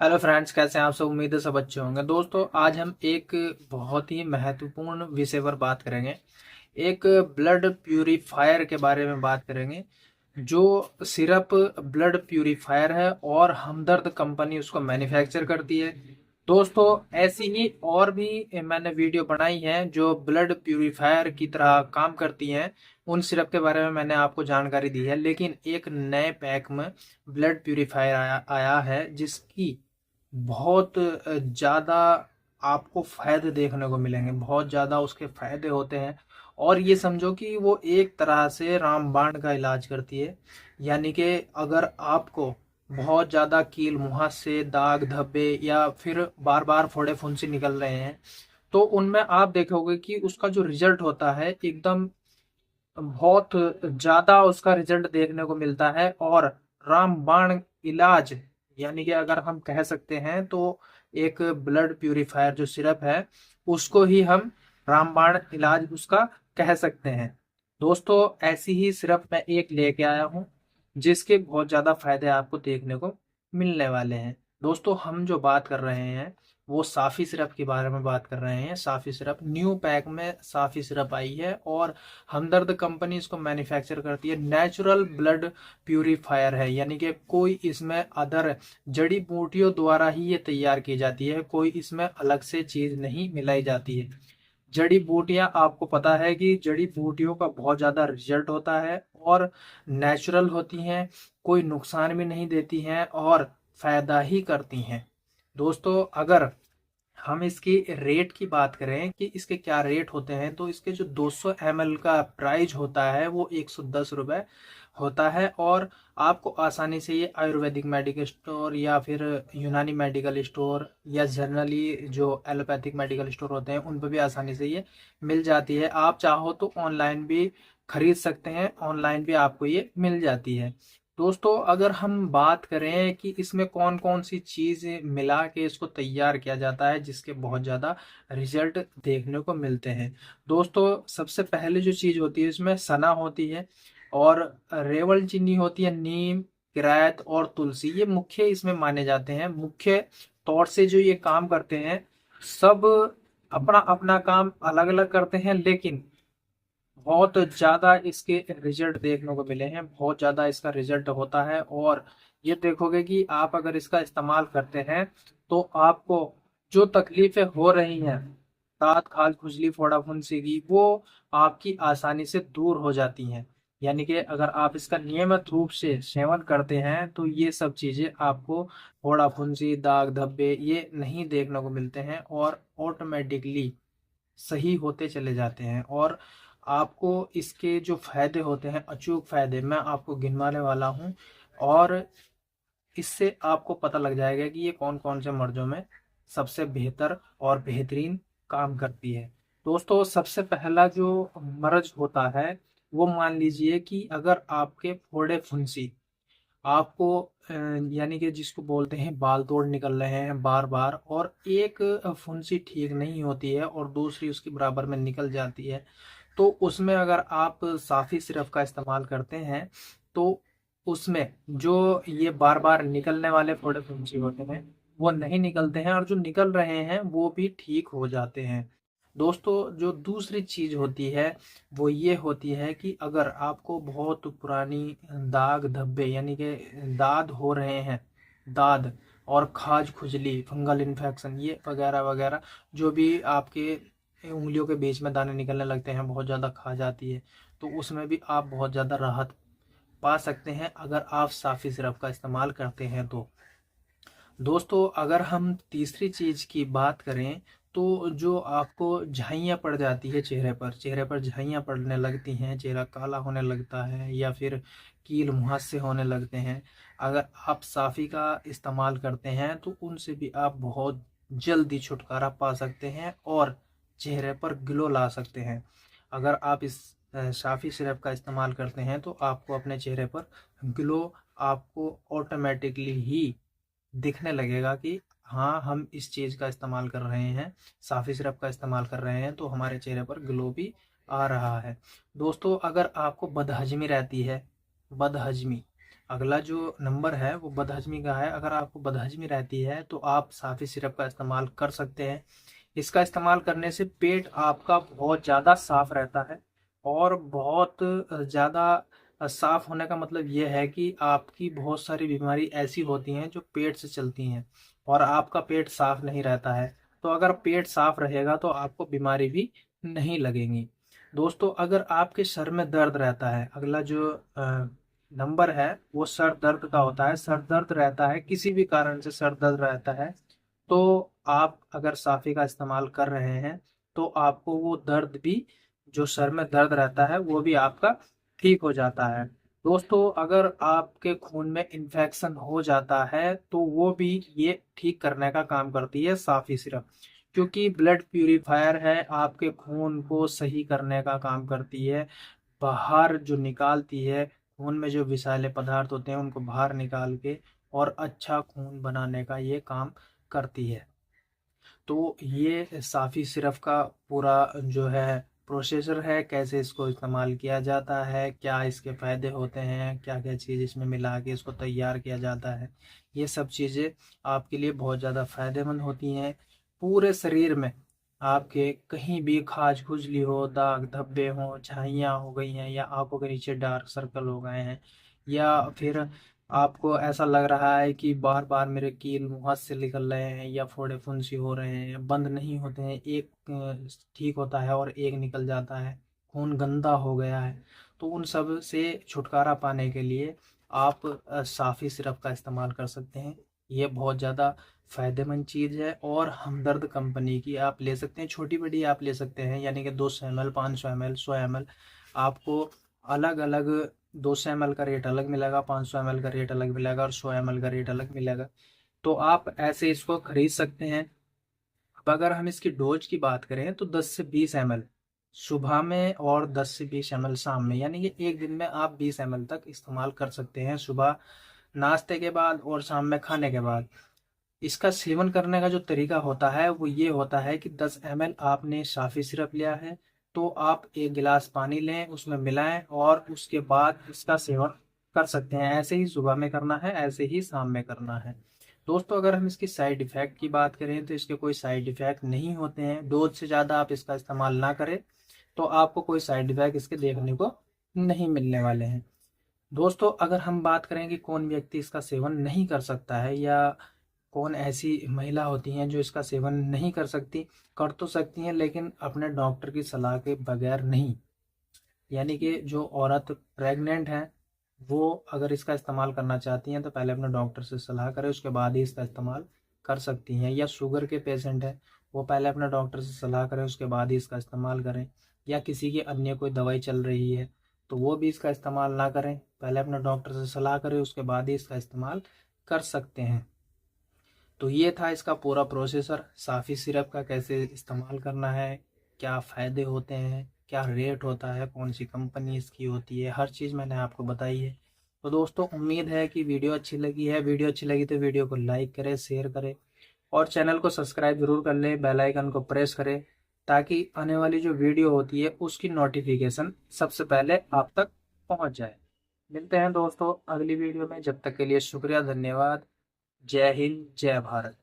Hello friends, कैसे हैं आप सब। उम्मीद है सब अच्छे होंगे। दोस्तों, आज हम एक बहुत ही महत्वपूर्ण विषय पर बात करेंगे। एक ब्लड प्यूरीफायर के बारे में बात करेंगे, जो सिर्फ ब्लड प्यूरीफायर है और हमदर्द कंपनी उसको मैन्युफैक्चर करती है। दोस्तों, ऐसी ही और भी मैंने वीडियो बनाई है जो ब्लड प्यूरीफायर की तरह काम करती हैं। उन सिरप के बारे में मैंने आपको जानकारी दी है, लेकिन एक नए पैक में ब्लड प्यूरीफायर आया है जिसकी बहुत ज़्यादा आपको फायदे देखने को मिलेंगे। बहुत ज़्यादा उसके फायदे होते हैं और ये समझो कि वो एक तरह से रामबाण का इलाज करती है। यानी कि अगर आपको बहुत ज़्यादा कील मुहासे, दाग धब्बे या फिर बार बार फोड़े फुंसी निकल रहे हैं, तो उनमें आप देखोगे कि उसका जो रिजल्ट होता है एकदम बहुत ज़्यादा उसका रिजल्ट देखने को मिलता है। और रामबाण इलाज, यानी कि अगर हम कह सकते हैं तो एक ब्लड प्यूरीफायर जो सिरप है उसको ही हम रामबाण इलाज उसका कह सकते हैं। दोस्तों, ऐसी ही सिरप मैं एक लेके आया हूँ जिसके बहुत ज़्यादा फायदे आपको देखने को मिलने वाले हैं। दोस्तों, हम जो बात कर रहे हैं वो साफी सिरप के बारे में बात कर रहे हैं। साफी सिरप न्यू पैक में साफी सिरप आई है और हमदर्द कंपनी इसको मैन्युफैक्चर करती है। नेचुरल ब्लड प्यूरीफायर है, यानी कि कोई इसमें अदर जड़ी बूटियों द्वारा ही ये तैयार की जाती है। कोई इसमें अलग से चीज नहीं मिलाई जाती है। जड़ी बूटियां, आपको पता है कि जड़ी बूटियों का बहुत ज्यादा रिजल्ट होता है और नेचुरल होती हैं, कोई नुकसान भी नहीं देती हैं और फायदा ही करती हैं। दोस्तों, अगर हम इसकी रेट की बात करें कि इसके क्या रेट होते हैं, तो इसके जो 200 ml का प्राइस होता है वो 110 रुपये होता है। और आपको आसानी से ये आयुर्वेदिक मेडिकल स्टोर या फिर यूनानी मेडिकल स्टोर या जनरली जो एलोपैथिक मेडिकल स्टोर होते हैं उन पर भी आसानी से ये मिल जाती है। आप चाहो तो ऑनलाइन भी खरीद सकते हैं, ऑनलाइन भी आपको ये मिल जाती है। दोस्तों, अगर हम बात करें कि इसमें कौन कौन सी चीज़ मिला के इसको तैयार किया जाता है जिसके बहुत ज़्यादा रिजल्ट देखने को मिलते हैं। दोस्तों, सबसे पहले जो चीज़ होती है इसमें सना होती है और रेवल चीनी होती है, नीम, किरायत और तुलसी, ये मुख्य इसमें माने जाते हैं। मुख्य तौर से जो ये काम करते हैं, सब अपना अपना काम अलग अलग करते हैं, लेकिन बहुत ज़्यादा इसके रिजल्ट देखने को मिले हैं। बहुत ज़्यादा इसका रिजल्ट होता है और ये देखोगे कि आप अगर इसका इस्तेमाल करते हैं तो आपको जो तकलीफें हो रही हैं, दांत खाज खुजली फोड़ा फुंसी की, वो आपकी आसानी से दूर हो जाती हैं। यानी कि अगर आप इसका नियमित रूप से सेवन करते हैं तो ये सब चीज़ें आपको फोड़ा फुंसी, दाग धब्बे ये नहीं देखने को मिलते हैं और ऑटोमेटिकली सही होते चले जाते हैं। और आपको इसके जो फायदे होते हैं, अचूक फायदे मैं आपको गिनवाने वाला हूँ और इससे आपको पता लग जाएगा कि ये कौन कौन से मर्जों में सबसे बेहतर और बेहतरीन काम करती है। दोस्तों, सबसे पहला जो मर्ज होता है वो मान लीजिए कि अगर आपके फोड़े फुंसी आपको यानी कि जिसको बोलते हैं बाल तोड़ निकल रहे हैं बार बार, और एक फुंसी ठीक नहीं होती है और दूसरी उसके बराबर में निकल जाती है, तो उसमें अगर आप साफी सिरप का इस्तेमाल करते हैं तो उसमें जो ये बार बार निकलने वाले फोड़े फुंसी होते हैं वो नहीं निकलते हैं और जो निकल रहे हैं वो भी ठीक हो जाते हैं। दोस्तों, जो दूसरी चीज होती है वो ये होती है कि अगर आपको बहुत पुरानी दाग धब्बे, यानी कि दाद हो रहे हैं, दाद और खाज खुजली, फंगल इन्फेक्शन ये वगैरह वगैरह, जो भी आपके उंगलियों के बीच में दाने निकलने लगते हैं, बहुत ज़्यादा खा जाती है, तो उसमें भी आप बहुत ज़्यादा राहत पा सकते हैं अगर आप साफी सिरप का इस्तेमाल करते हैं तो। दोस्तों, अगर हम तीसरी चीज की बात करें तो जो आपको झाइयाँ पड़ जाती है चेहरे पर झाइयाँ पड़ने लगती हैं, चेहरा काला होने लगता है या फिर कील मुहासे होने लगते हैं, अगर आप साफी का इस्तेमाल करते हैं तो उनसे भी आप बहुत जल्दी छुटकारा पा सकते हैं और चेहरे पर ग्लो ला सकते हैं। अगर आप इस साफी सिरप का इस्तेमाल करते हैं तो आपको अपने चेहरे पर ग्लो आपको ऑटोमेटिकली ही दिखने लगेगा कि हाँ, हम इस चीज़ का इस्तेमाल कर रहे हैं, साफी सिरप का इस्तेमाल कर रहे हैं, तो हमारे चेहरे पर ग्लो भी आ रहा है। दोस्तों, अगर आपको बदहजमी रहती है, बदहजमी अगला जो नंबर है वो बदहजमी का है। अगर आपको बदहजमी रहती है तो आप साफी सिरप का इस्तेमाल कर सकते हैं। इसका इस्तेमाल करने से पेट आपका बहुत ज़्यादा साफ रहता है, और बहुत ज़्यादा साफ होने का मतलब ये है कि आपकी बहुत सारी बीमारी ऐसी होती हैं जो पेट से चलती हैं, और आपका पेट साफ नहीं रहता है। तो अगर पेट साफ रहेगा तो आपको बीमारी भी नहीं लगेंगी। दोस्तों, अगर आपके सर में दर्द रहता है, अगला जो नंबर है वो सर दर्द का होता है। सर दर्द रहता है, किसी भी कारण से सर दर्द रहता है, तो आप अगर साफी का इस्तेमाल कर रहे हैं तो आपको वो दर्द भी, जो सर में दर्द रहता है, वो भी आपका ठीक हो जाता है। दोस्तों, अगर आपके खून में इन्फेक्शन हो जाता है तो वो भी ये ठीक करने का काम करती है साफी सिरप, क्योंकि ब्लड प्यूरिफायर है, आपके खून को सही करने का काम करती है। बाहर जो निकालती है, खून में जो विषैले पदार्थ होते हैं उनको बाहर निकाल के और अच्छा खून बनाने का ये काम करती है। तो ये साफ़ी सिरप का पूरा जो है प्रोसेसर है, कैसे इसको इस्तेमाल किया जाता है, क्या इसके फ़ायदे होते हैं, क्या क्या चीज़ इसमें मिला के इसको तैयार किया जाता है, ये सब चीज़ें आपके लिए बहुत ज़्यादा फ़ायदेमंद होती हैं। पूरे शरीर में आपके कहीं भी खाज खुजली हो, दाग धब्बे हों, झाइयाँ हो गई हैं, या आंखों के नीचे डार्क सर्कल हो गए हैं, या फिर आपको ऐसा लग रहा है कि बार बार मेरे कील मुंह हाथ से निकल रहे हैं, या फोड़े फुंसी हो रहे हैं, बंद नहीं होते हैं, एक ठीक होता है और एक निकल जाता है, खून गंदा हो गया है, तो उन सब से छुटकारा पाने के लिए आप साफ़ी सिरप का इस्तेमाल कर सकते हैं। ये बहुत ज़्यादा फ़ायदेमंद चीज़ है, और हमदर्द कंपनी की आप ले सकते हैं, छोटी बड़ी आप ले सकते हैं, यानी कि 200 ml, 500 ml, 100 ml। आपको अलग अलग 200 ml का रेट अलग मिलेगा, 500 ml का रेट अलग मिलेगा, और 100 ml का रेट अलग मिलेगा। तो आप ऐसे इसको खरीद सकते हैं। अब अगर हम इसकी डोज की बात करें तो 10 से 20 ml सुबह में, और 10 से 20 ml शाम में, यानी कि एक दिन में आप 20 ml तक इस्तेमाल कर सकते हैं, सुबह नाश्ते के बाद और शाम में खाने के बाद। इसका सेवन करने का जो तरीका होता है वो ये होता है कि 10 ml आपने साफ़ी सिरप लिया है, तो आप एक गिलास पानी लें, उसमें मिलाएं, और उसके बाद इसका सेवन कर सकते हैं। ऐसे ही सुबह में करना है, ऐसे ही शाम में करना है। दोस्तों, अगर हम इसकी साइड इफ़ेक्ट की बात करें तो इसके कोई साइड इफ़ेक्ट नहीं होते हैं। डोज से ज़्यादा आप इसका इस्तेमाल ना करें तो आपको कोई साइड इफ़ेक्ट इसके देखने को नहीं मिलने वाले हैं। दोस्तों, अगर हम बात करें कि कौन व्यक्ति इसका सेवन नहीं कर सकता है, या कौन ऐसी महिला होती हैं जो इसका सेवन नहीं कर सकती, कर तो सकती हैं लेकिन अपने डॉक्टर की सलाह के बगैर नहीं। यानी कि जो औरत प्रेग्नेंट हैं, वो अगर इसका इस्तेमाल करना चाहती हैं तो पहले अपने डॉक्टर से सलाह करें, उसके बाद ही इसका इस्तेमाल कर सकती हैं। या शुगर के पेशेंट हैं, वो पहले अपने डॉक्टर से सलाह करें, उसके बाद ही इसका इस्तेमाल करें। या किसी की अन्य कोई दवाई चल रही है तो वो भी इसका इस्तेमाल ना करें, पहले अपने डॉक्टर से सलाह करें, उसके बाद ही इसका इस्तेमाल कर सकते हैं। तो ये था इसका पूरा प्रोसेसर, साफ़ी सिरप का कैसे इस्तेमाल करना है, क्या फ़ायदे होते हैं, क्या रेट होता है, कौन सी कंपनी इसकी होती है, हर चीज़ मैंने आपको बताई है। तो दोस्तों, उम्मीद है कि वीडियो अच्छी लगी है। वीडियो अच्छी लगी तो वीडियो को लाइक करें, शेयर करें, और चैनल को सब्सक्राइब ज़रूर कर लें, बेल आइकन को प्रेस करें, ताकि आने वाली जो वीडियो होती है उसकी नोटिफिकेशन सबसे पहले आप तक पहुंच जाए। मिलते हैं दोस्तों अगली वीडियो में, जब तक के लिए शुक्रिया, धन्यवाद। जय हिंद, जय भारत।